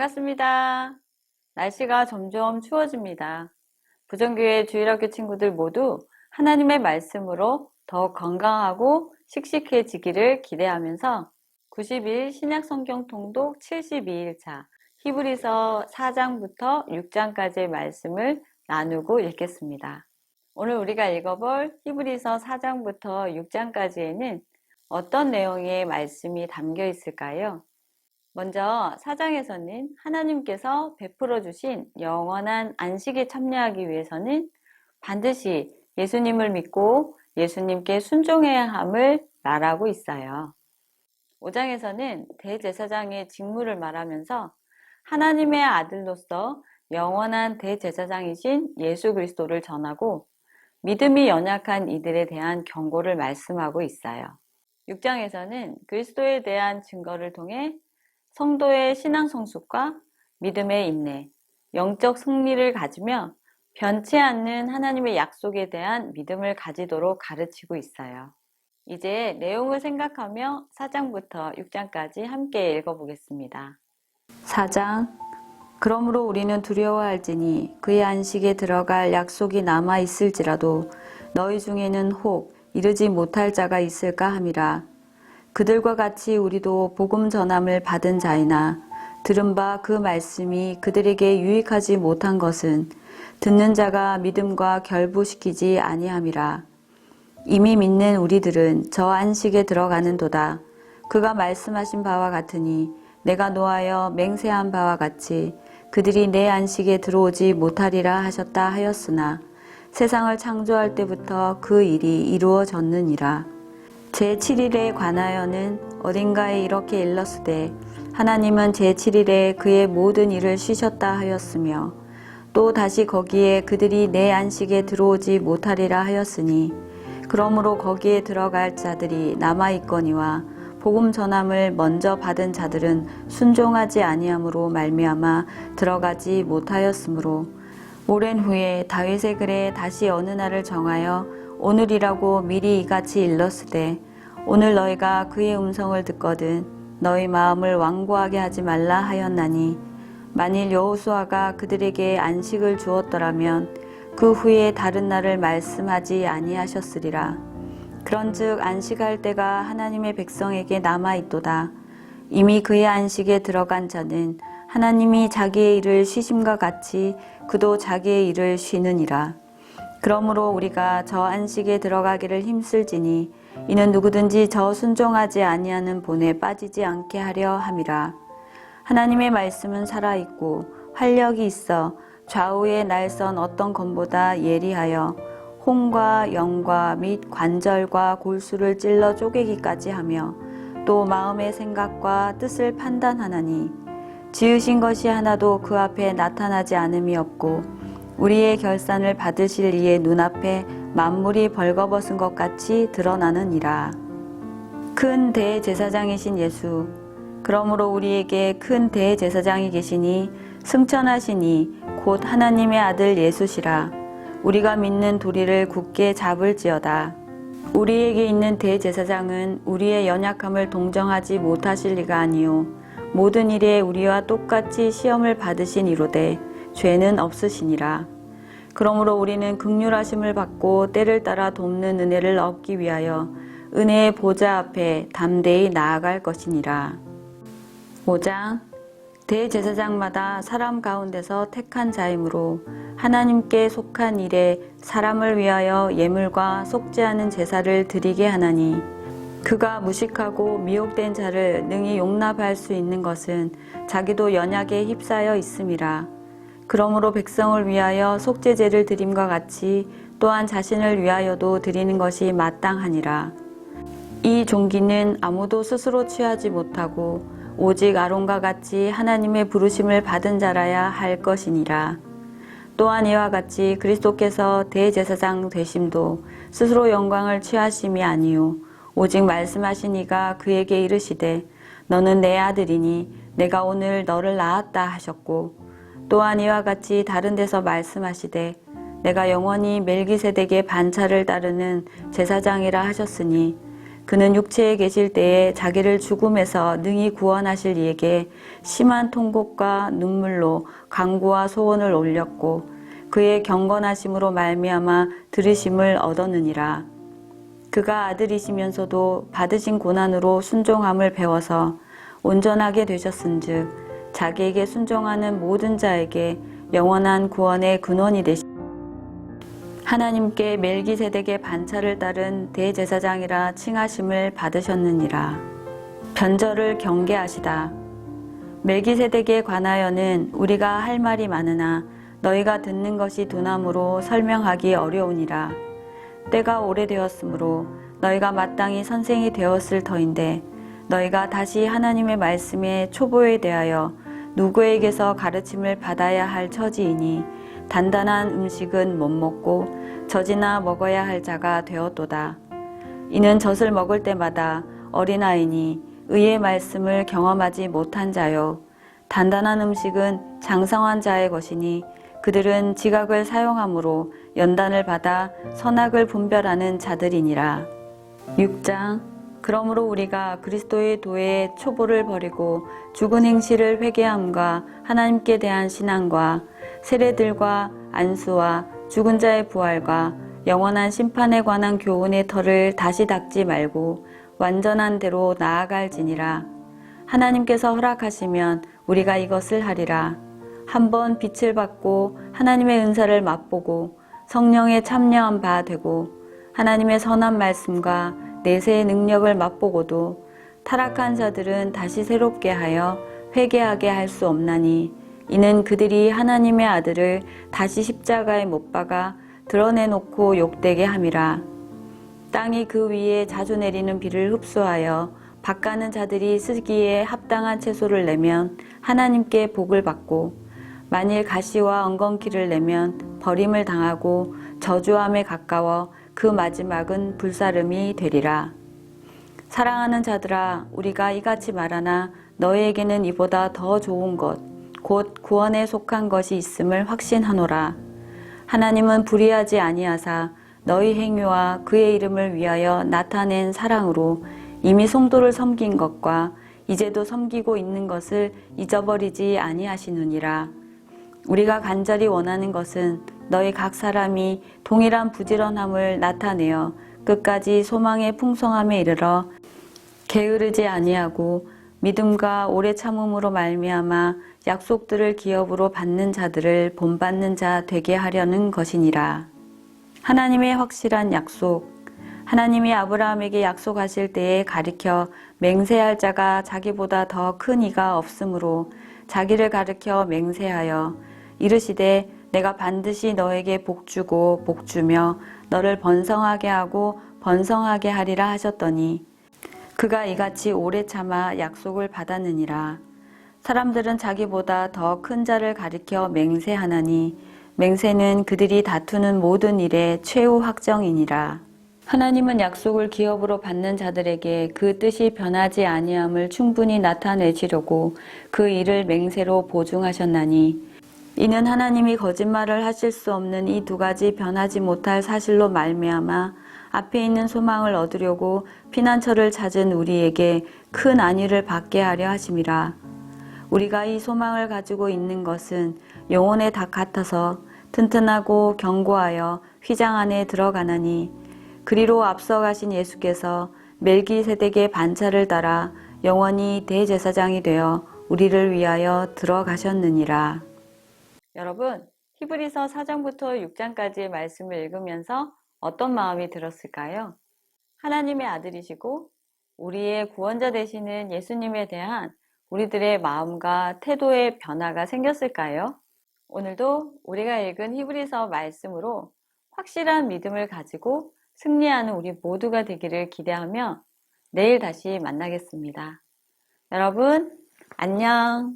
반갑습니다. 날씨가 점점 추워집니다. 부정교회 주일학교 친구들 모두 하나님의 말씀으로 더 건강하고 씩씩해지기를 기대하면서 90일 신약성경 통독 72일차 히브리서 4장부터 6장까지의 말씀을 나누고 읽겠습니다. 오늘 우리가 읽어볼 히브리서 4장부터 6장까지에는 어떤 내용의 말씀이 담겨 있을까요? 먼저 4장에서는 하나님께서 베풀어 주신 영원한 안식에 참여하기 위해서는 반드시 예수님을 믿고 예수님께 순종해야 함을 말하고 있어요. 5장에서는 대제사장의 직무를 말하면서 하나님의 아들로서 영원한 대제사장이신 예수 그리스도를 전하고 믿음이 연약한 이들에 대한 경고를 말씀하고 있어요. 6장에서는 그리스도에 대한 증거를 통해 성도의 신앙 성숙과 믿음의 인내, 영적 승리를 가지며 변치 않는 하나님의 약속에 대한 믿음을 가지도록 가르치고 있어요. 이제 내용을 생각하며 4장부터 6장까지 함께 읽어보겠습니다. 4장. 그러므로 우리는 두려워할지니 그의 안식에 들어갈 약속이 남아 있을지라도 너희 중에는 혹 이르지 못할 자가 있을까 함이라. 그들과 같이 우리도 복음 전함을 받은 자이나 들은 바 그 말씀이 그들에게 유익하지 못한 것은 듣는 자가 믿음과 결부시키지 아니함이라. 이미 믿는 우리들은 저 안식에 들어가는도다. 그가 말씀하신 바와 같으니 내가 노하여 맹세한 바와 같이 그들이 내 안식에 들어오지 못하리라 하셨다 하였으나 세상을 창조할 때부터 그 일이 이루어졌느니라. 제7일에 관하여는 어딘가에 이렇게 일렀으되 하나님은 제7일에 그의 모든 일을 쉬셨다 하였으며 또 다시 거기에 그들이 내 안식에 들어오지 못하리라 하였으니 그러므로 거기에 들어갈 자들이 남아있거니와 복음 전함을 먼저 받은 자들은 순종하지 아니함으로 말미암아 들어가지 못하였으므로 오랜 후에 다윗의 글에 다시 어느 날을 정하여 오늘이라고 미리 이같이 일렀으되 오늘 너희가 그의 음성을 듣거든 너희 마음을 완고하게 하지 말라 하였나니 만일 여호수아가 그들에게 안식을 주었더라면 그 후에 다른 날을 말씀하지 아니하셨으리라. 그런즉 안식할 때가 하나님의 백성에게 남아있도다. 이미 그의 안식에 들어간 자는 하나님이 자기의 일을 쉬심과 같이 그도 자기의 일을 쉬느니라. 그러므로 우리가 저 안식에 들어가기를 힘쓸지니 이는 누구든지 저 순종하지 아니하는 본에 빠지지 않게 하려 함이라. 하나님의 말씀은 살아있고 활력이 있어 좌우의 날선 어떤 검보다 예리하여 혼과 영과 및 관절과 골수를 찔러 쪼개기까지 하며 또 마음의 생각과 뜻을 판단하나니 지으신 것이 하나도 그 앞에 나타나지 않음이 없고 우리의 결산을 받으실 이의 눈앞에 만물이 벌거벗은 것 같이 드러나느니라. 큰 대제사장이신 예수, 그러므로 우리에게 큰 대제사장이 계시니 승천하시니 곧 하나님의 아들 예수시라. 우리가 믿는 도리를 굳게 잡을지어다. 우리에게 있는 대제사장은 우리의 연약함을 동정하지 못하실 리가 아니요 모든 일에 우리와 똑같이 시험을 받으신 이로되 죄는 없으시니라. 그러므로 우리는 긍휼하심을 받고 때를 따라 돕는 은혜를 얻기 위하여 은혜의 보좌 앞에 담대히 나아갈 것이니라. 5장. 대제사장마다 사람 가운데서 택한 자이므로 하나님께 속한 일에 사람을 위하여 예물과 속죄하는 제사를 드리게 하나니 그가 무식하고 미혹된 자를 능히 용납할 수 있는 것은 자기도 연약에 휩싸여 있음이라. 그러므로 백성을 위하여 속죄제를 드림과 같이 또한 자신을 위하여도 드리는 것이 마땅하니라. 이 종기는 아무도 스스로 취하지 못하고 오직 아론과 같이 하나님의 부르심을 받은 자라야 할 것이니라. 또한 이와 같이 그리스도께서 대제사장 되심도 스스로 영광을 취하심이 아니요 오직 말씀하신 이가 그에게 이르시되 너는 내 아들이니 내가 오늘 너를 낳았다 하셨고 또한 이와 같이 다른 데서 말씀하시되 내가 영원히 멜기세덱의 반차를 따르는 제사장이라 하셨으니 그는 육체에 계실 때에 자기를 죽음에서 능히 구원하실 이에게 심한 통곡과 눈물로 간구와 소원을 올렸고 그의 경건하심으로 말미암아 들으심을 얻었느니라. 그가 아들이시면서도 받으신 고난으로 순종함을 배워서 온전하게 되셨은즉 자기에게 순종하는 모든 자에게 영원한 구원의 근원이 되시 하나님께 멜기세덱의 반차를 따른 대제사장이라 칭하심을 받으셨느니라. 변절을 경계하시다. 멜기세덱에 관하여는 우리가 할 말이 많으나 너희가 듣는 것이 두나무로 설명하기 어려우니라. 때가 오래되었으므로 너희가 마땅히 선생이 되었을 터인데 너희가 다시 하나님의 말씀의 초보에 대하여 누구에게서 가르침을 받아야 할 처지이니 단단한 음식은 못 먹고 젖이나 먹어야 할 자가 되었도다. 이는 젖을 먹을 때마다 어린아이니 의의 말씀을 경험하지 못한 자요. 단단한 음식은 장성한 자의 것이니 그들은 지각을 사용함으로 연단을 받아 선악을 분별하는 자들이니라. 6장. 그러므로 우리가 그리스도의 도의 초보를 버리고 죽은 행실을 회개함과 하나님께 대한 신앙과 세례들과 안수와 죽은 자의 부활과 영원한 심판에 관한 교훈의 털을 다시 닦지 말고 완전한 대로 나아갈지니라. 하나님께서 허락하시면 우리가 이것을 하리라. 한번 빛을 받고 하나님의 은사를 맛보고 성령에 참여한 바 되고 하나님의 선한 말씀과 내세의 능력을 맛보고도 타락한 자들은 다시 새롭게 하여 회개하게 할 수 없나니 이는 그들이 하나님의 아들을 다시 십자가에 못 박아 드러내놓고 욕되게 함이라. 땅이 그 위에 자주 내리는 비를 흡수하여 밭가는 자들이 쓰기에 합당한 채소를 내면 하나님께 복을 받고 만일 가시와 엉겅퀴를 내면 버림을 당하고 저주함에 가까워 그 마지막은 불사름이 되리라. 사랑하는 자들아, 우리가 이같이 말하나 너희에게는 이보다 더 좋은 것, 곧 구원에 속한 것이 있음을 확신하노라. 하나님은 불의하지 아니하사 너희 행위와 그의 이름을 위하여 나타낸 사랑으로 이미 성도를 섬긴 것과 이제도 섬기고 있는 것을 잊어버리지 아니하시느니라. 우리가 간절히 원하는 것은 너희 각 사람이 동일한 부지런함을 나타내어 끝까지 소망의 풍성함에 이르러 게으르지 아니하고 믿음과 오래 참음으로 말미암아 약속들을 기업으로 받는 자들을 본받는 자 되게 하려는 것이니라. 하나님의 확실한 약속. 하나님이 아브라함에게 약속하실 때에 가리켜 맹세할 자가 자기보다 더 큰 이가 없으므로 자기를 가리켜 맹세하여 이르시되 내가 반드시 너에게 복주고 복주며 너를 번성하게 하고 번성하게 하리라 하셨더니 그가 이같이 오래 참아 약속을 받았느니라. 사람들은 자기보다 더 큰 자를 가리켜 맹세하나니 맹세는 그들이 다투는 모든 일의 최후 확정이니라. 하나님은 약속을 기업으로 받는 자들에게 그 뜻이 변하지 아니함을 충분히 나타내시려고 그 일을 맹세로 보증하셨나니 이는 하나님이 거짓말을 하실 수 없는 이 두 가지 변하지 못할 사실로 말미암아 앞에 있는 소망을 얻으려고 피난처를 찾은 우리에게 큰 안위를 받게 하려 하심이라. 우리가 이 소망을 가지고 있는 것은 영혼의 닭 같아서 튼튼하고 견고하여 휘장 안에 들어가나니 그리로 앞서가신 예수께서 멜기세덱의 반차를 따라 영원히 대제사장이 되어 우리를 위하여 들어가셨느니라. 여러분, 히브리서 4장부터 6장까지의 말씀을 읽으면서 어떤 마음이 들었을까요? 하나님의 아들이시고 우리의 구원자 되시는 예수님에 대한 우리들의 마음과 태도의 변화가 생겼을까요? 오늘도 우리가 읽은 히브리서 말씀으로 확실한 믿음을 가지고 승리하는 우리 모두가 되기를 기대하며 내일 다시 만나겠습니다. 여러분, 안녕!